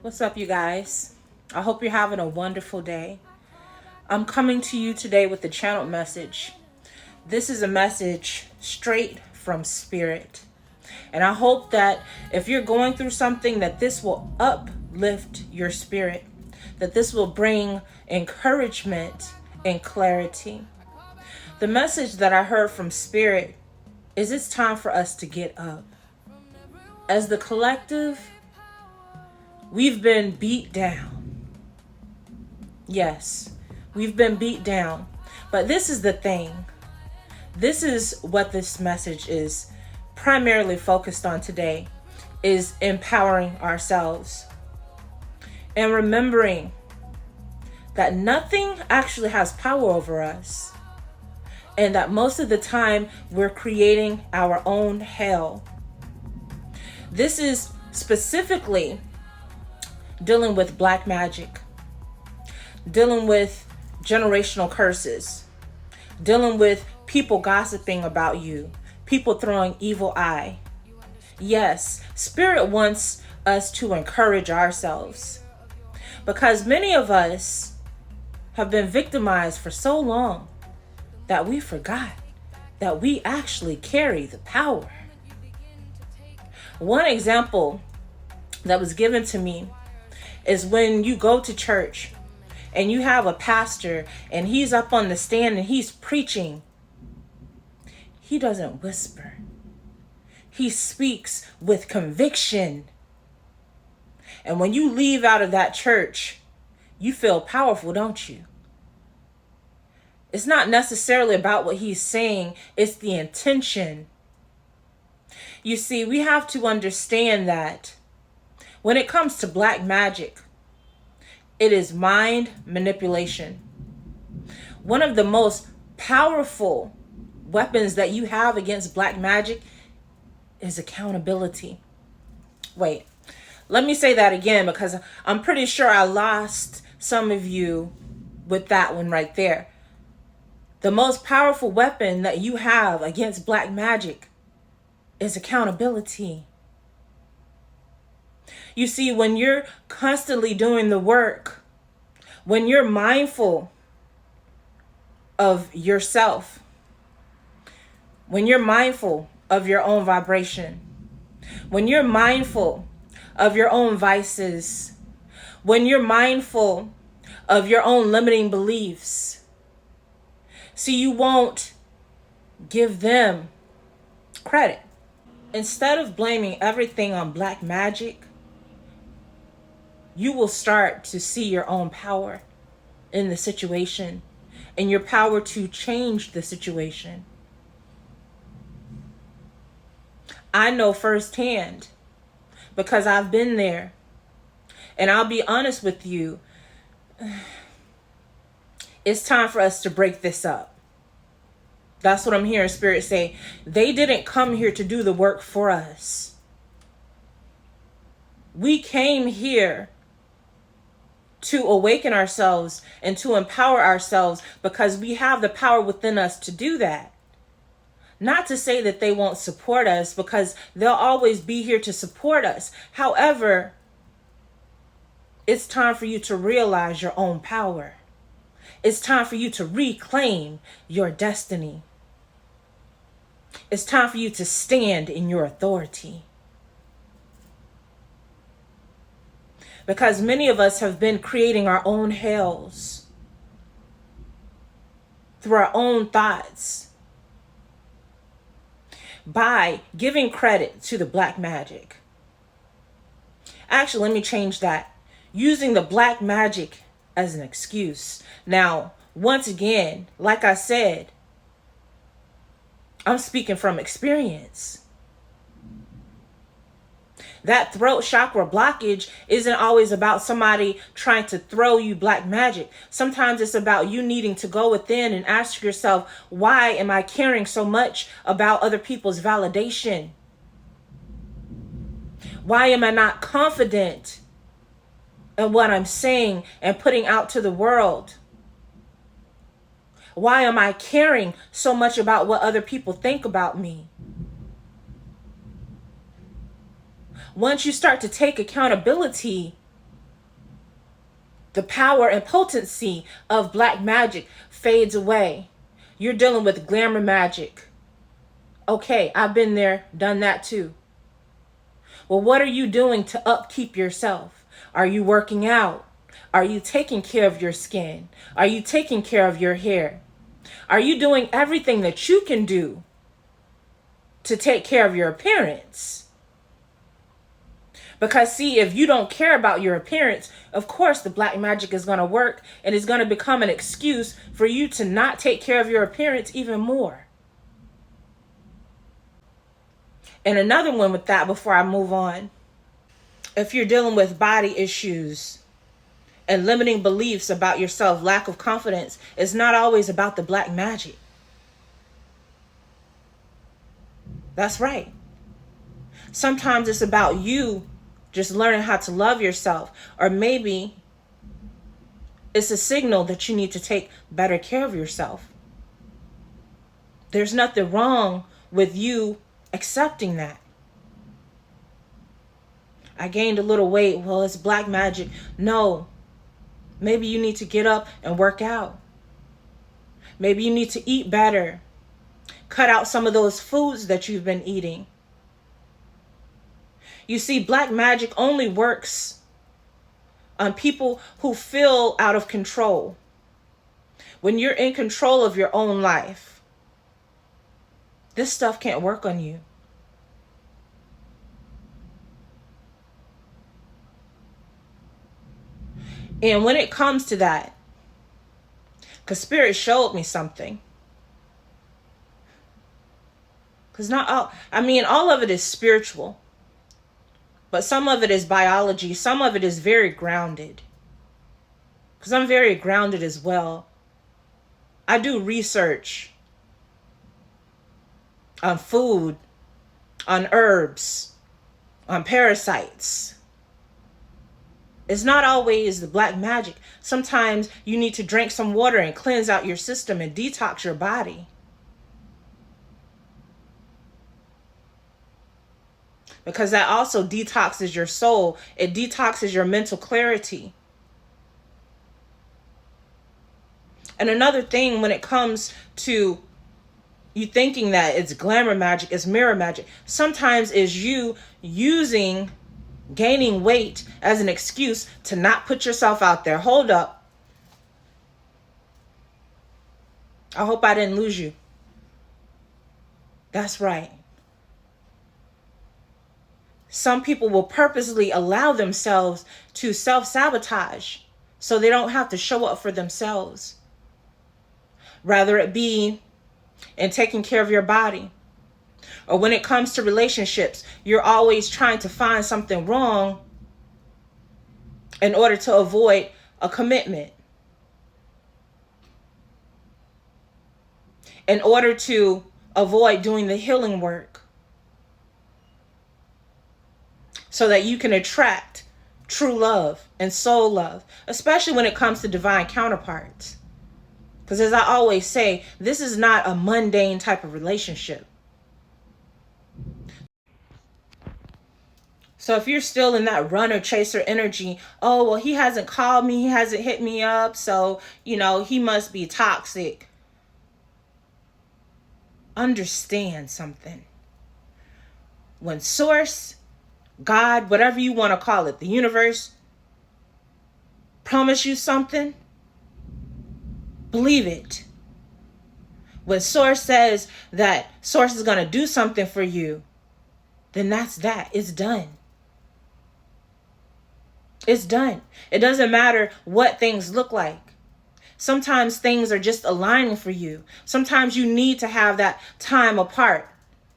What's up, you guys? I hope you're having a wonderful day. I'm coming to you today with a channeled message. This is a message straight from Spirit. And I hope that if you're going through something, that this will uplift your spirit, that this will bring encouragement and clarity. The message that I heard from Spirit is it's time for us to get up. As the collective, we've been beat down. Yes, we've been beat down. But this is the thing. This is what this message is primarily focused on today, is empowering ourselves and remembering that nothing actually has power over us, and that most of the time we're creating our own hell. This is specifically dealing with black magic, dealing with generational curses, dealing with people gossiping about you, people throwing evil eye. Yes, Spirit wants us to encourage ourselves, because many of us have been victimized for so long that we forgot that we actually carry the power. One example that was given to me is when you go to church and you have a pastor and he's up on the stand and he's preaching. He doesn't whisper. He speaks with conviction. And when you leave out of that church, you feel powerful, don't you? It's not necessarily about what he's saying, it's the intention. You see, we have to understand that when it comes to black magic, it is mind manipulation. One of the most powerful weapons that you have against black magic is accountability. Wait, let me say that again, because I'm pretty sure I lost some of you with that one right there. The most powerful weapon that you have against black magic is accountability. You see, when you're constantly doing the work, when you're mindful of yourself, when you're mindful of your own vibration, when you're mindful of your own vices, when you're mindful of your own limiting beliefs, see, you won't give them credit. Instead of blaming everything on black magic, you will start to see your own power in the situation and your power to change the situation. I know firsthand because I've been there. And I'll be honest with you, it's time for us to break this up. That's what I'm hearing Spirit say. They didn't come here to do the work for us. We came here to awaken ourselves and to empower ourselves because we have the power within us to do that. Not to say that they won't support us, because they'll always be here to support us. However, it's time for you to realize your own power. It's time for you to reclaim your destiny. It's time for you to stand in your authority. Because many of us have been creating our own hells through our own thoughts by giving credit to the black magic. Actually, let me change that. Using the black magic as an excuse. Now, once again, like I said, I'm speaking from experience. That throat chakra blockage isn't always about somebody trying to throw you black magic. Sometimes it's about you needing to go within and ask yourself, why am I caring so much about other people's validation? Why am I not confident in what I'm saying and putting out to the world? Why am I caring so much about what other people think about me? Once you start to take accountability The power and potency of black magic fades away. You're dealing with glamour magic. Okay, I've been there, done that too. Well, what are you doing to upkeep yourself? Are you working out? Are you taking care of your skin? Are you taking care of your hair? Are you doing everything that you can do to take care of your appearance? Because see, if you don't care about your appearance, of course the black magic is going to work, and it's going to become an excuse for you to not take care of your appearance even more. And another one with that before I move on. If you're dealing with body issues and limiting beliefs about yourself, lack of confidence, it's not always about the black magic. That's right. Sometimes it's about you just learning how to love yourself. Or maybe it's a signal that you need to take better care of yourself. There's nothing wrong with you accepting that. I gained a little weight. Well, it's black magic. No. Maybe you need to get up and work out. Maybe you need to eat better. Cut out some of those foods that you've been eating. You see, black magic only works on people who feel out of control. When you're in control of your own life, this stuff can't work on you. And when it comes to that, because Spirit showed me something. Because not all, all of it is spiritual. But some of it is biology. Some of it is very grounded. Because I'm very grounded as well. I do research on food, on herbs, on parasites. It's not always the black magic. Sometimes you need to drink some water and cleanse out your system and detox your body. Because that also detoxes your soul. It detoxes your mental clarity. And another thing when it comes to you thinking that it's glamour magic, it's mirror magic, sometimes is you using gaining weight as an excuse to not put yourself out there. Hold up. I hope I didn't lose you. That's right. Some people will purposely allow themselves to self-sabotage so they don't have to show up for themselves. Rather it be in taking care of your body. Or when it comes to relationships, you're always trying to find something wrong in order to avoid a commitment. In order to avoid doing the healing work. So that you can attract true love and soul love, especially when it comes to divine counterparts. Because as I always say, this is not a mundane type of relationship. So if you're still in that runner chaser energy, oh, well, he hasn't called me, he hasn't hit me up, so, he must be toxic. Understand something. When Source, God, whatever you want to call it, the universe, promise you something, believe it. When Source says that Source is going to do something for you, then that's that. It's done. It's done. It doesn't matter what things look like. Sometimes things are just aligning for you. Sometimes you need to have that time apart.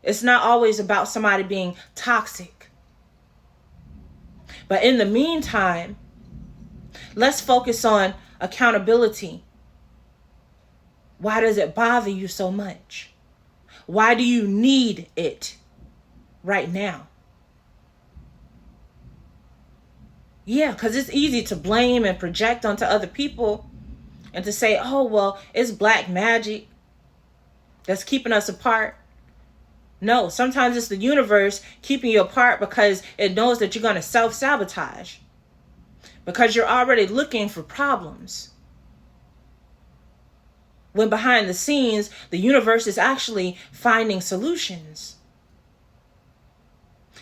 It's not always about somebody being toxic. But in the meantime, let's focus on accountability. Why does it bother you so much? Why do you need it right now? Yeah, because it's easy to blame and project onto other people and to say, oh, well, it's black magic that's keeping us apart. No, sometimes it's the universe keeping you apart because it knows that you're going to self-sabotage. because you're already looking for problems. When behind the scenes, the universe is actually finding solutions,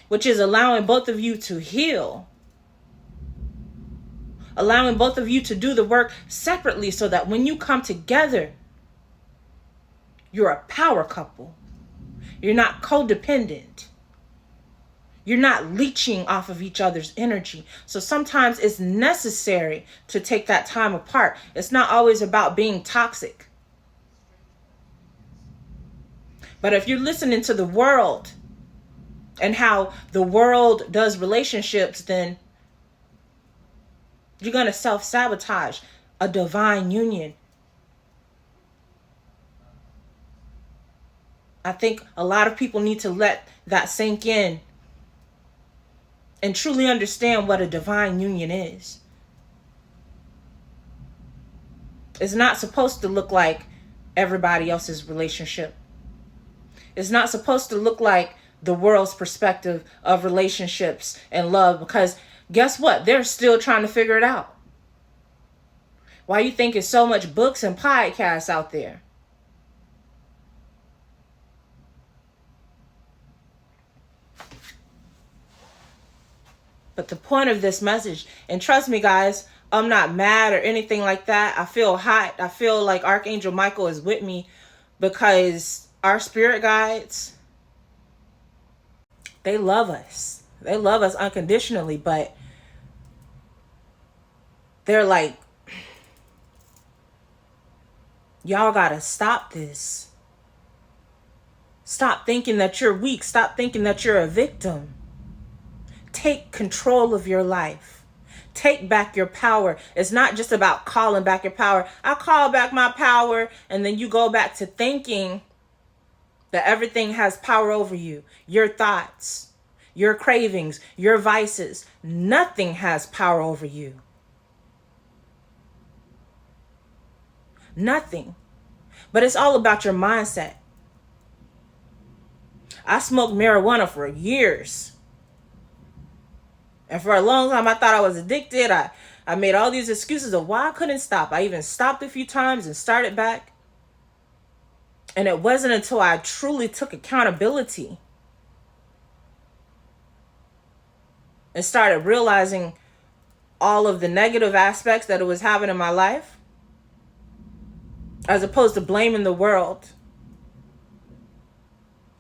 which is allowing both of you to heal, allowing both of you to do the work separately so that when you come together, you're a power couple. You're not codependent. You're not leeching off of each other's energy. So sometimes it's necessary to take that time apart. It's not always about being toxic. But if you're listening to the world and how the world does relationships, then you're going to self-sabotage a divine union. I think a lot of people need to let that sink in and truly understand what a divine union is. It's not supposed to look like everybody else's relationship. It's not supposed to look like the world's perspective of relationships and love, because guess what? They're still trying to figure it out. Why you think there's so much books and podcasts out there? But the point of this message, and trust me guys, I'm not mad or anything like that. I feel hot. I feel like Archangel Michael is with me, because our spirit guides, they love us. They love us unconditionally, but they're like, y'all gotta stop this. Stop thinking that you're weak. Stop thinking that you're a victim. Take control of your life. Take back your power. It's not just about calling back your power. I call back my power, and then you go back to thinking that everything has power over you. Your thoughts, your cravings, your vices. Nothing has power over you. Nothing. But it's all about your mindset. I smoked marijuana for years. And for a long time, I thought I was addicted. I made all these excuses of why I couldn't stop. I even stopped a few times and started back. And it wasn't until I truly took accountability and started realizing all of the negative aspects that it was having in my life, as opposed to blaming the world.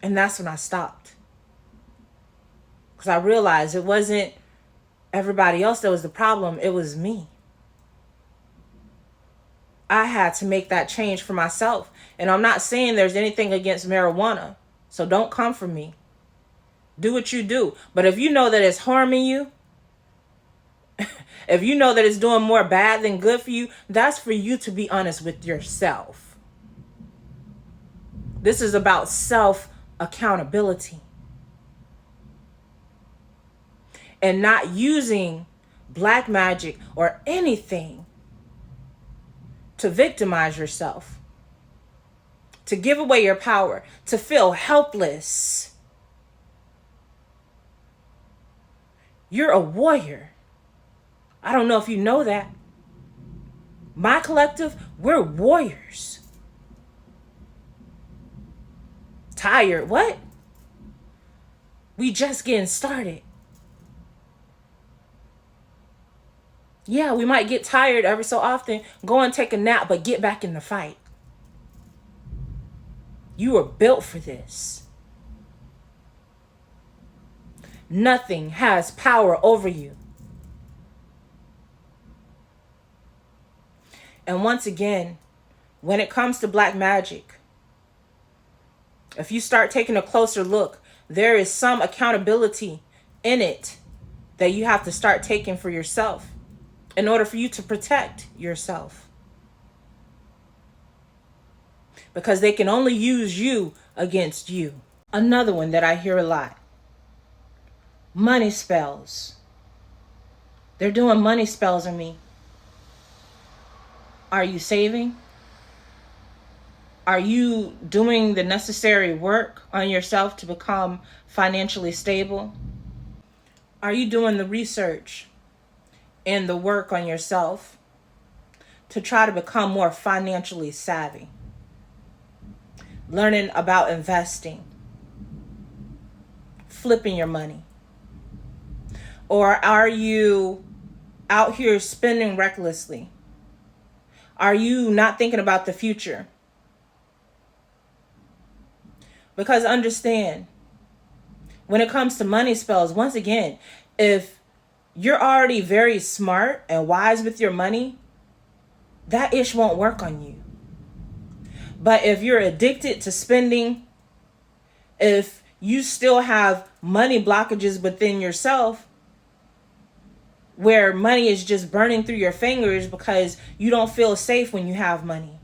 And that's when I stopped. Because I realized it wasn't everybody else that was the problem. It was me. I had to make that change for myself. And I'm not saying there's anything against marijuana, so don't come for me. Do what you do. But if you know that it's harming you, if you know that it's doing more bad than good for you, that's for you to be honest with yourself. This is about self-accountability. And not using black magic or anything to victimize yourself, to give away your power, to feel helpless. You're a warrior. I don't know if you know that. My collective, we're warriors. Tired? What? We just getting started. Yeah, we might get tired every so often. Go and take a nap, but get back in the fight. You were built for this. Nothing has power over you. And once again, when it comes to black magic, if you start taking a closer look, there is some accountability in it that you have to start taking for yourself in order for you to protect yourself. Because they can only use you against you. Another one that I hear a lot. Money spells. They're doing money spells on me. Are you saving? Are you doing the necessary work on yourself to become financially stable? Are you doing the research in the work on yourself to try to become more financially savvy, learning about investing, flipping your money? Or are you out here spending recklessly? Are you not thinking about the future? Because understand, when it comes to money spells, once again, if you're already very smart and wise with your money, that ish won't work on you. But if you're addicted to spending, if you still have money blockages within yourself, where money is just burning through your fingers because you don't feel safe when you have money,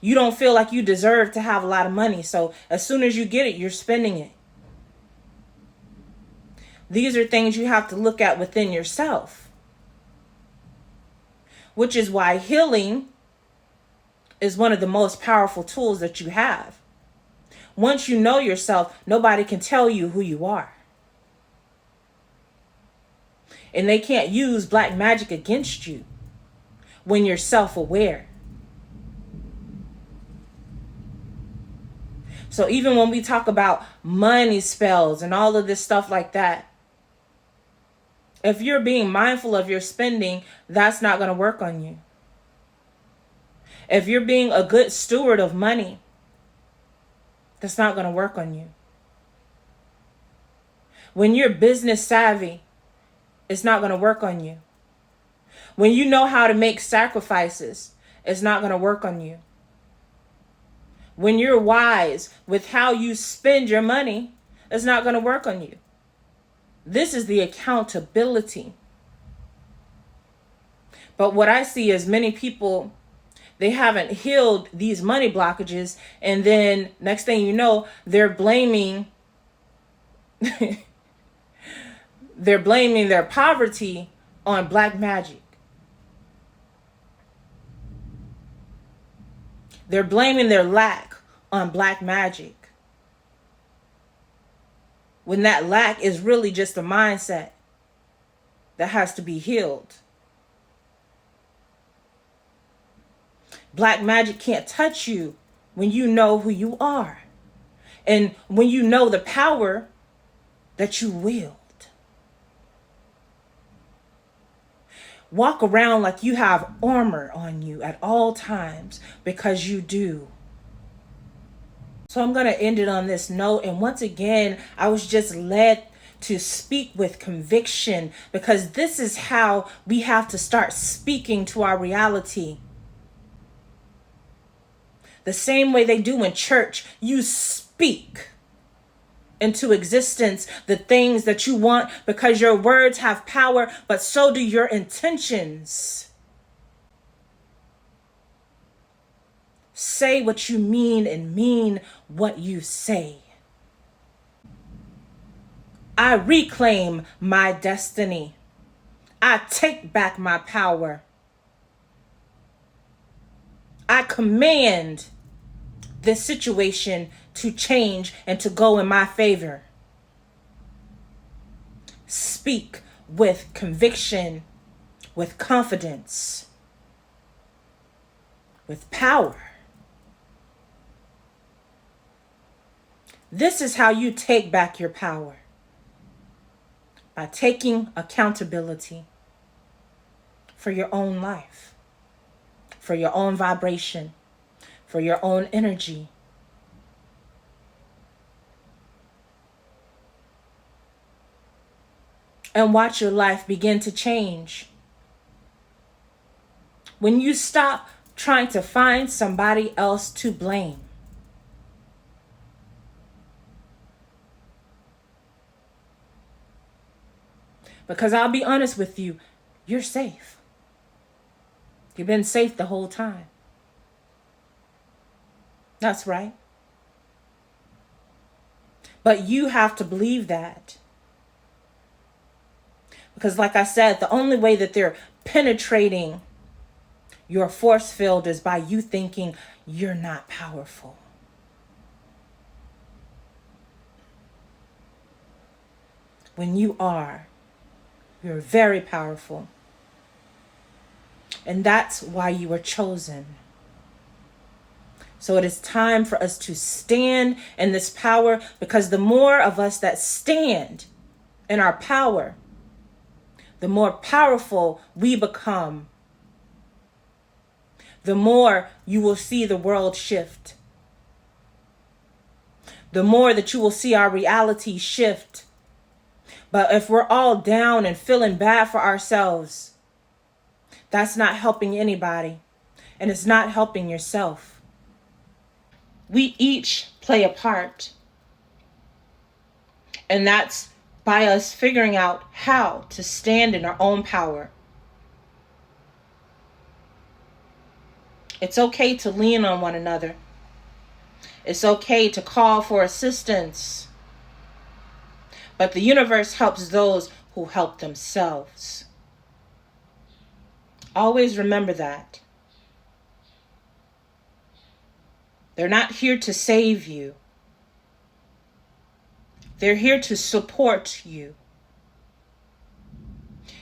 you don't feel like you deserve to have a lot of money, so as soon as you get it, you're spending it. These are things you have to look at within yourself, which is why healing is one of the most powerful tools that you have. Once you know yourself, nobody can tell you who you are. And they can't use black magic against you when you're self-aware. So even when we talk about money spells and all of this stuff like that, if you're being mindful of your spending, that's not going to work on you. If you're being a good steward of money, that's not going to work on you. When you're business savvy, it's not going to work on you. When you know how to make sacrifices, it's not going to work on you. When you're wise with how you spend your money, it's not going to work on you. This is the accountability. But what I see is many people, they haven't healed these money blockages, and then next thing you know, they're blaming their poverty on black magic. They're blaming their lack on black magic, when that lack is really just a mindset that has to be healed. Black magic can't touch you when you know who you are and when you know the power that you wield. Walk around like you have armor on you at all times, because you do. So I'm going to end it on this note. And once again, I was just led to speak with conviction, because this is how we have to start speaking to our reality. The same way they do in church, you speak into existence the things that you want, because your words have power, but so do your intentions. Say what you mean and mean what you say. I reclaim my destiny. I take back my power. I command this situation to change and to go in my favor. Speak with conviction, with confidence, with power. This is how you take back your power. By taking accountability for your own life, for your own vibration, for your own energy. And watch your life begin to change. When you stop trying to find somebody else to blame. Because I'll be honest with you, you're safe. You've been safe the whole time. That's right. But you have to believe that. Because like I said, the only way that they're penetrating your force field is by you thinking you're not powerful. When you are, You're very powerful. And that's why you were chosen. So it is time for us to stand in this power, because the more of us that stand in our power, the more powerful we become. The more you will see the world shift. The more that you will see our reality shift. But if we're all down and feeling bad for ourselves, that's not helping anybody. And it's not helping yourself. We each play a part. And that's by us figuring out how to stand in our own power. It's okay to lean on one another. It's okay to call for assistance. But the universe helps those who help themselves. Always remember that. They're not here to save you. They're here to support you.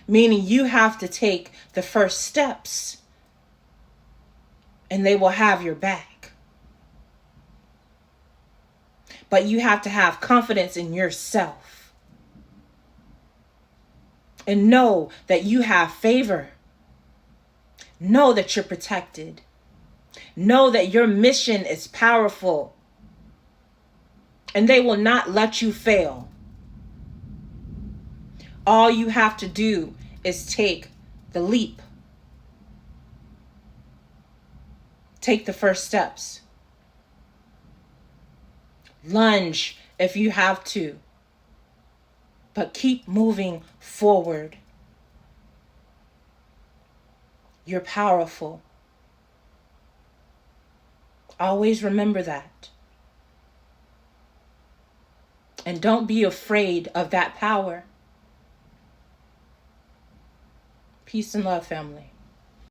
Meaning you have to take the first steps, and they will have your back. But you have to have confidence in yourself. And know that you have favor. Know that you're protected. Know that your mission is powerful. And they will not let you fail. All you have to do is take the leap. Take the first steps. Lunge if you have to. But keep moving forward. You're powerful. Always remember that. And don't be afraid of that power. Peace and love, family.